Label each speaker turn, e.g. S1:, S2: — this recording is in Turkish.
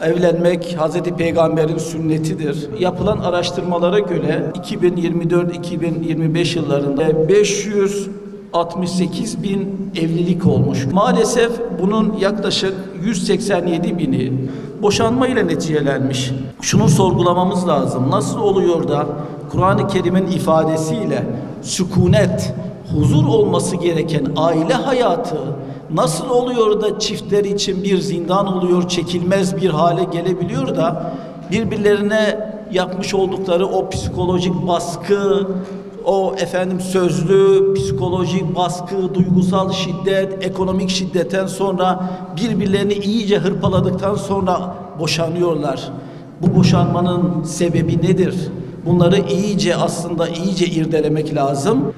S1: Evlenmek Hazreti Peygamber'in sünnetidir. Yapılan araştırmalara göre 2024-2025 yıllarında 568 bin evlilik olmuş. Maalesef bunun yaklaşık 187 bini boşanma ile neticelenmiş. Şunu sorgulamamız lazım. Nasıl oluyor da Kur'an-ı Kerim'in ifadesiyle sükunet, huzur olması gereken aile hayatı nasıl oluyor da çiftler için bir zindan oluyor, çekilmez bir hale gelebiliyor da birbirlerine yapmış oldukları o psikolojik baskı, o sözlü psikolojik baskı, duygusal şiddet, ekonomik şiddetten sonra birbirlerini iyice hırpaladıktan sonra boşanıyorlar. Bu boşanmanın sebebi nedir? Bunları iyice irdelemek lazım.